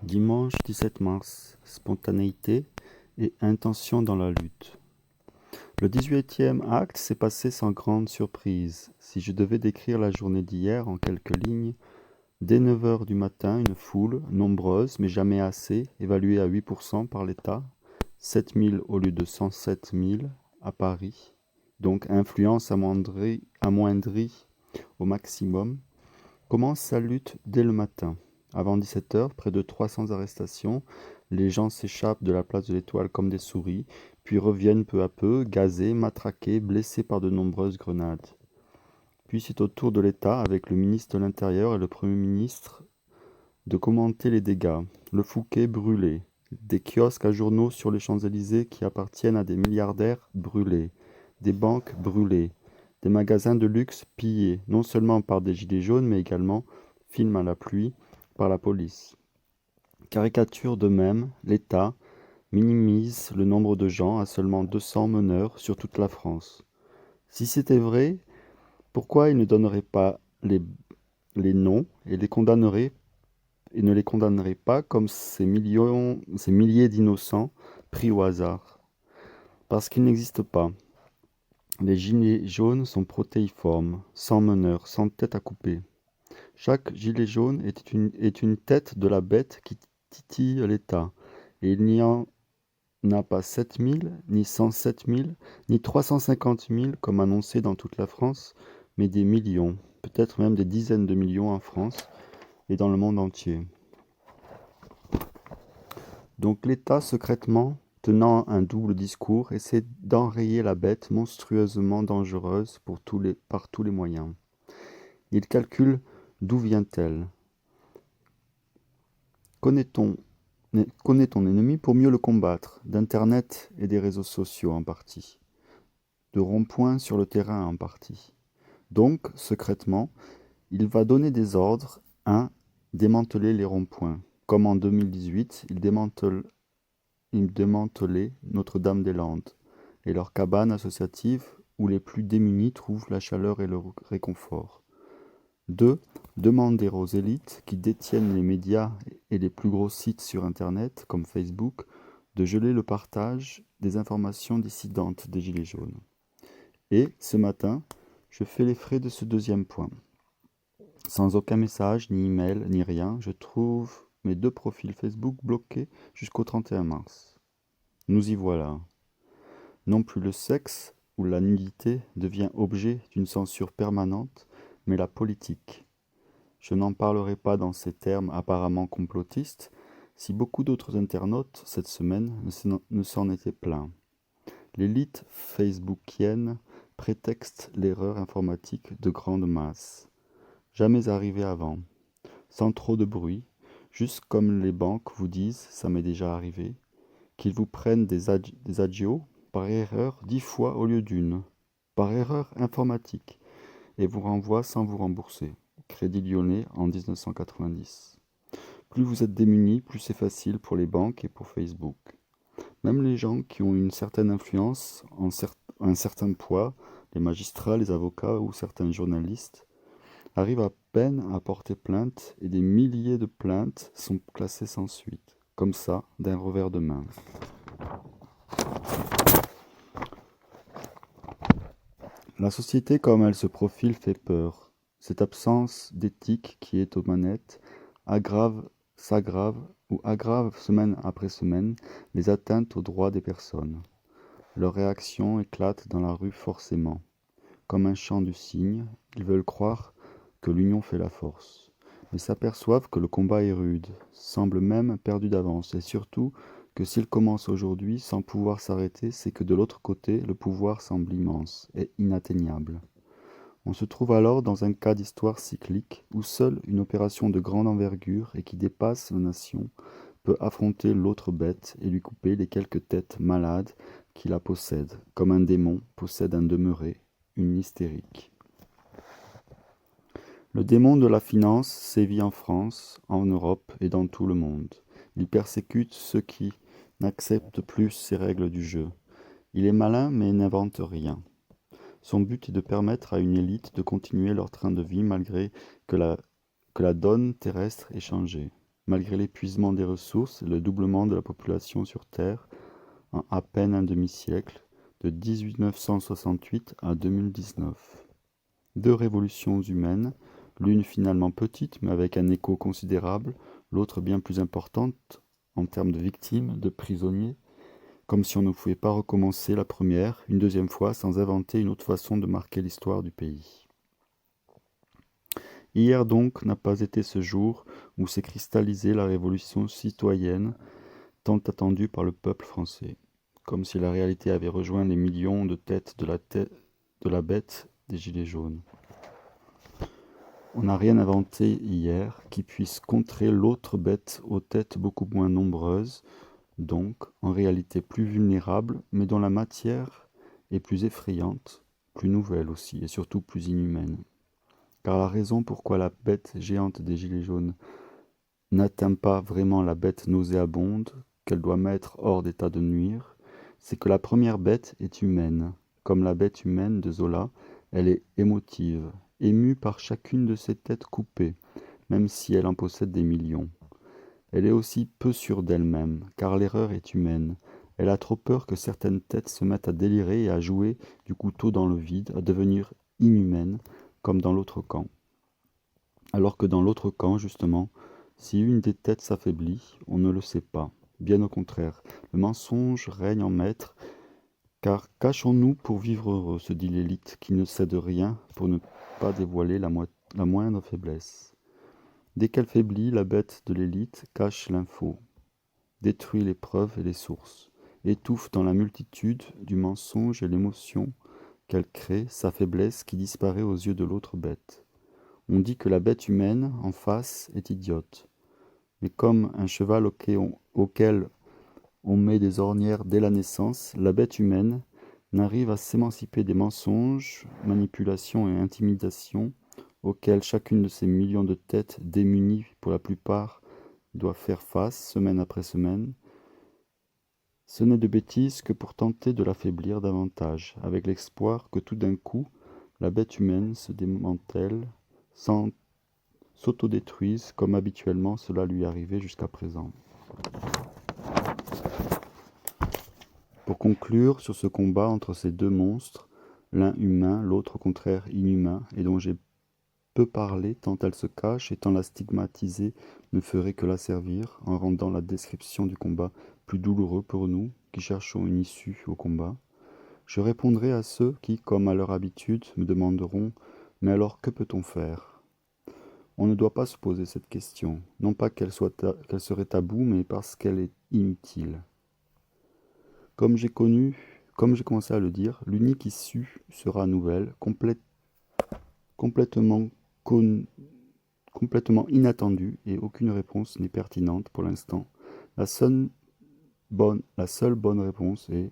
Dimanche 17 mars, spontanéité et intention dans la lutte. Le 18e acte s'est passé sans grande surprise. Si je devais décrire la journée d'hier en quelques lignes, dès 9 heures du matin, une foule, nombreuse mais jamais assez, évaluée à 8% par l'État, 7 000 au lieu de 107 000 à Paris, donc influence amoindrie au maximum, commence sa lutte dès le matin. Avant 17 heures, près de 300 arrestations, les gens s'échappent de la place de l'Étoile comme des souris, puis reviennent peu à peu, gazés, matraqués, blessés par de nombreuses grenades. Puis c'est au tour de l'État, avec le ministre de l'Intérieur et le Premier ministre, de commenter les dégâts. Le Fouquet brûlé, des kiosques à journaux sur les Champs-Élysées qui appartiennent à des milliardaires brûlés, des banques brûlées, des magasins de luxe pillés, non seulement par des gilets jaunes, mais également, film à la pluie, par la police. Caricature de même, l'État minimise le nombre de gens à seulement 200 meneurs sur toute la France. Si c'était vrai, pourquoi il ne donnerait pas les noms et ne les condamnerait pas comme ces milliers d'innocents pris au hasard? Parce qu'ils n'existent pas. Les gilets jaunes sont protéiformes, sans meneur, sans tête à couper. Chaque gilet jaune est une tête de la bête qui titille l'État, et il n'y en a pas 7 000, ni 107 000, ni 350 000 comme annoncé dans toute la France, mais des millions, peut-être même des dizaines de millions en France et dans le monde entier. Donc l'État, secrètement, tenant un double discours, essaie d'enrayer la bête monstrueusement dangereuse par tous les moyens. Il calcule d'où vient-elle. Connaît ton ennemi pour mieux le combattre, d'Internet et des réseaux sociaux en partie, de ronds-points sur le terrain en partie. Donc, secrètement, il va donner des ordres. 1. Démanteler les ronds-points. Comme en 2018, il démantelait Notre-Dame-des-Landes et leurs cabanes associatives où les plus démunis trouvent la chaleur et le réconfort. 2. Demander aux élites qui détiennent les médias et les plus gros sites sur Internet, comme Facebook, de geler le partage des informations dissidentes des Gilets jaunes. Et, ce matin, je fais les frais de ce deuxième point. Sans aucun message, ni email, ni rien, je trouve mes 2 profils Facebook bloqués jusqu'au 31 mars. Nous y voilà. Non plus le sexe ou la nudité devient objet d'une censure permanente, mais la politique. Je n'en parlerai pas dans ces termes apparemment complotistes, si beaucoup d'autres internautes, cette semaine, ne s'en étaient plaints. L'élite facebookienne prétexte l'erreur informatique de grande masse. Jamais arrivé avant. Sans trop de bruit, juste comme les banques vous disent, ça m'est déjà arrivé, qu'ils vous prennent des agios par erreur 10 fois au lieu d'une, par erreur informatique, et vous renvoient sans vous rembourser. Crédit Lyonnais en 1990. Plus vous êtes démunis, plus c'est facile pour les banques et pour Facebook. Même les gens qui ont une certaine influence, un certain poids, les magistrats, les avocats ou certains journalistes, arrivent à peine à porter plainte et des milliers de plaintes sont classées sans suite, comme ça, d'un revers de main. La société comme elle se profile fait peur. Cette absence d'éthique qui est aux manettes s'aggrave ou aggrave semaine après semaine les atteintes aux droits des personnes. Leurs réactions éclatent dans la rue forcément. Comme un chant du cygne, ils veulent croire que l'union fait la force, mais s'aperçoivent que le combat est rude, semble même perdu d'avance, et surtout que s'il commence aujourd'hui sans pouvoir s'arrêter, c'est que de l'autre côté, le pouvoir semble immense et inatteignable. On se trouve alors dans un cas d'histoire cyclique où seule une opération de grande envergure et qui dépasse la nation peut affronter l'autre bête et lui couper les quelques têtes malades qui la possèdent, comme un démon possède un demeuré, une hystérique. Le démon de la finance sévit en France, en Europe et dans tout le monde. Il persécute ceux qui n'acceptent plus ses règles du jeu. Il est malin mais n'invente rien. Son but est de permettre à une élite de continuer leur train de vie malgré que la donne terrestre ait changé. malgré l'épuisement des ressources et le doublement de la population sur Terre en à peine un demi-siècle, de 1968 à 2019. 2 révolutions humaines, l'une finalement petite mais avec un écho considérable, l'autre bien plus importante en termes de victimes, de prisonniers, comme si on ne pouvait pas recommencer la première, une deuxième fois, sans inventer une autre façon de marquer l'histoire du pays. Hier donc n'a pas été ce jour où s'est cristallisée la révolution citoyenne tant attendue par le peuple français, comme si la réalité avait rejoint les millions de têtes de la bête des Gilets jaunes. On n'a rien inventé hier qui puisse contrer l'autre bête aux têtes beaucoup moins nombreuses, donc en réalité plus vulnérables, mais dont la matière est plus effrayante, plus nouvelle aussi, et surtout plus inhumaine. Car la raison pourquoi la bête géante des Gilets jaunes n'atteint pas vraiment la bête nauséabonde qu'elle doit mettre hors d'état de nuire, c'est que la première bête est humaine. Comme la bête humaine de Zola, elle est émotive, émue par chacune de ses têtes coupées, même si elle en possède des millions. Elle est aussi peu sûre d'elle-même, car l'erreur est humaine. Elle a trop peur que certaines têtes se mettent à délirer et à jouer du couteau dans le vide, à devenir inhumaines, comme dans l'autre camp. Alors que dans l'autre camp, justement, si une des têtes s'affaiblit, on ne le sait pas. Bien au contraire, le mensonge règne en maître, car cachons-nous pour vivre heureux, se dit l'élite, qui ne cède rien pour ne pas dévoiler la moindre faiblesse. Dès qu'elle faiblit, la bête de l'élite cache l'info, détruit les preuves et les sources, étouffe dans la multitude du mensonge et l'émotion qu'elle crée sa faiblesse qui disparaît aux yeux de l'autre bête. On dit que la bête humaine, en face, est idiote. Mais comme un cheval auquel on met des ornières dès la naissance, la bête humaine n'arrive à s'émanciper des mensonges, manipulations et intimidations auxquels chacune de ces millions de têtes démunies pour la plupart doit faire face semaine après semaine. Ce n'est de bêtise que pour tenter de l'affaiblir davantage, avec l'espoir que tout d'un coup, la bête humaine se démantèle, s'autodétruise comme habituellement cela lui arrivait jusqu'à présent. Pour conclure sur ce combat entre ces deux monstres, l'un humain, l'autre au contraire inhumain, et dont j'ai peu parlé tant elle se cache et tant la stigmatiser ne ferait que la servir, en rendant la description du combat plus douloureux pour nous, qui cherchons une issue au combat. Je répondrai à ceux qui, comme à leur habitude, me demanderont « Mais alors que peut-on faire ?» On ne doit pas se poser cette question, non pas qu'elle serait taboue, mais parce qu'elle est inutile. Comme j'ai commencé à le dire, l'unique issue sera nouvelle, complètement inattendue, et aucune réponse n'est pertinente pour l'instant. La seule bonne réponse est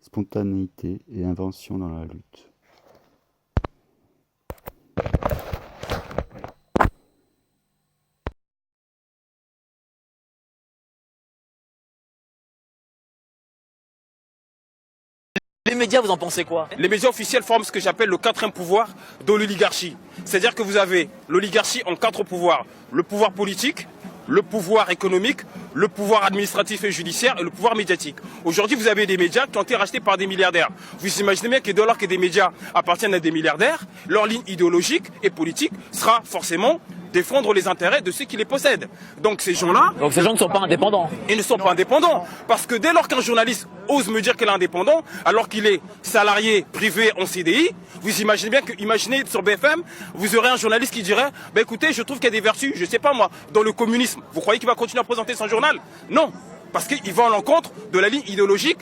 spontanéité et invention dans la lutte. Les médias, vous en pensez quoi? Les médias officiels forment ce que j'appelle le quatrième pouvoir de l'oligarchie. C'est-à-dire que vous avez l'oligarchie en 4 pouvoirs. Le pouvoir politique, le pouvoir économique, le pouvoir administratif et judiciaire et le pouvoir médiatique. Aujourd'hui, vous avez des médias qui ont été rachetés par des milliardaires. Vous imaginez bien que dès lors que des médias appartiennent à des milliardaires, leur ligne idéologique et politique sera forcément défendre les intérêts de ceux qui les possèdent. Donc ces gens-là... Donc ces gens ne sont pas indépendants. Ils ne sont pas indépendants. Parce que dès lors qu'un journaliste ose me dire qu'il est indépendant, alors qu'il est salarié privé en CDI, vous imaginez bien que, imaginez sur BFM, vous aurez un journaliste qui dirait « écoutez, je trouve qu'il y a des vertus, je sais pas moi, dans le communisme. » Vous croyez qu'il va continuer à présenter son journal? Non. Parce qu'il va à l'encontre de la ligne idéologique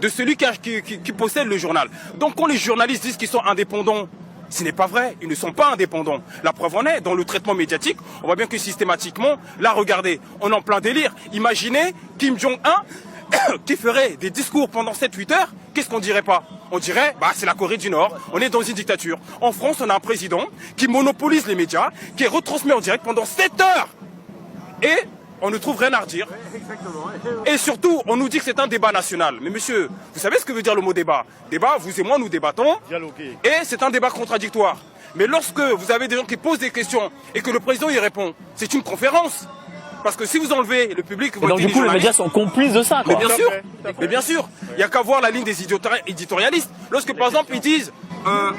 de celui qui possède le journal. Donc quand les journalistes disent qu'ils sont indépendants, ce n'est pas vrai, ils ne sont pas indépendants. La preuve en est, dans le traitement médiatique, on voit bien que systématiquement, là regardez, on est en plein délire. Imaginez Kim Jong-un qui ferait des discours pendant 7-8 heures, qu'est-ce qu'on dirait pas? On dirait, c'est la Corée du Nord, on est dans une dictature. En France, on a un président qui monopolise les médias, qui est retransmis en direct pendant 7 heures. Et on ne trouve rien à redire. Et surtout, on nous dit que c'est un débat national. Mais monsieur, vous savez ce que veut dire le mot débat? Débat, vous et moi, nous débattons. Dialoguer. Et c'est un débat contradictoire. Mais lorsque vous avez des gens qui posent des questions et que le président y répond, c'est une conférence. Parce que si vous enlevez le public, Et donc du coup, les médias sont complices de ça, quoi. Mais bien sûr, il n'y a qu'à voir la ligne des éditorialistes. Lorsque par exemple ils disent...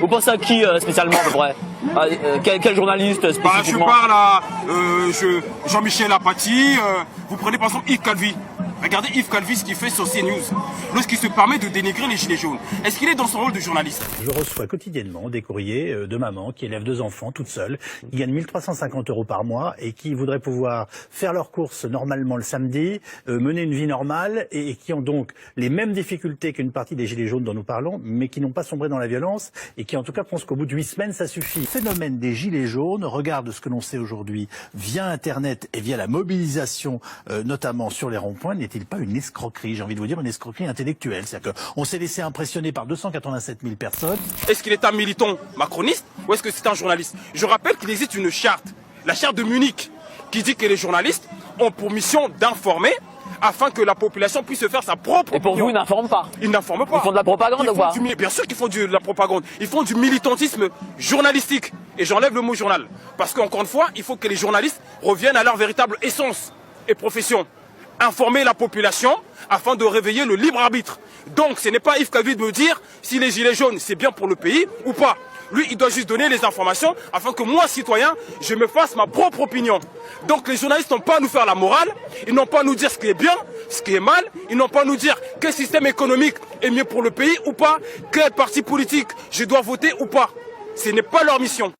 Vous pensez à qui spécialement à peu près quel journaliste spécifiquement? Je parle à Jean-Michel Apathy, vous prenez par exemple Yves Calvi. Regardez Yves Calvi ce qu'il fait sur CNews. Lorsqu'il se permet de dénigrer les gilets jaunes. Est-ce qu'il est dans son rôle de journaliste? Je reçois quotidiennement des courriers de mamans qui élèvent 2 enfants toutes seules, qui gagnent 1350 € par mois et qui voudraient pouvoir faire leurs courses normalement le samedi, mener une vie normale et qui ont donc les mêmes difficultés qu'une partie des gilets jaunes dont nous parlons, mais qui n'ont pas sombré dans la violence et qui en tout cas pensent qu'au bout de 8 semaines ça suffit. Le phénomène des gilets jaunes regarde ce que l'on sait aujourd'hui via Internet et via la mobilisation notamment sur les ronds-points. N'est-il pas une escroquerie, j'ai envie de vous dire une escroquerie intellectuelle? C'est-à-dire qu'on s'est laissé impressionner par 287 000 personnes. Est-ce qu'il est un militant macroniste ou est-ce que c'est un journaliste? Je rappelle qu'il existe une charte, la charte de Munich, qui dit que les journalistes ont pour mission d'informer afin que la population puisse se faire sa propre opinion. Et pour vous, ils n'informent pas? Ils n'informent pas. Ils font de la propagande ou pas? Bien sûr qu'ils font de la propagande. Ils font du militantisme journalistique. Et j'enlève le mot journal. Parce qu'encore une fois, il faut que les journalistes reviennent à leur véritable essence et profession. Informer la population afin de réveiller le libre arbitre. Donc ce n'est pas Yves Calvi de me dire si les gilets jaunes c'est bien pour le pays ou pas. Lui il doit juste donner les informations afin que moi citoyen je me fasse ma propre opinion. Donc les journalistes n'ont pas à nous faire la morale, ils n'ont pas à nous dire ce qui est bien, ce qui est mal, ils n'ont pas à nous dire quel système économique est mieux pour le pays ou pas, quel parti politique je dois voter ou pas. Ce n'est pas leur mission.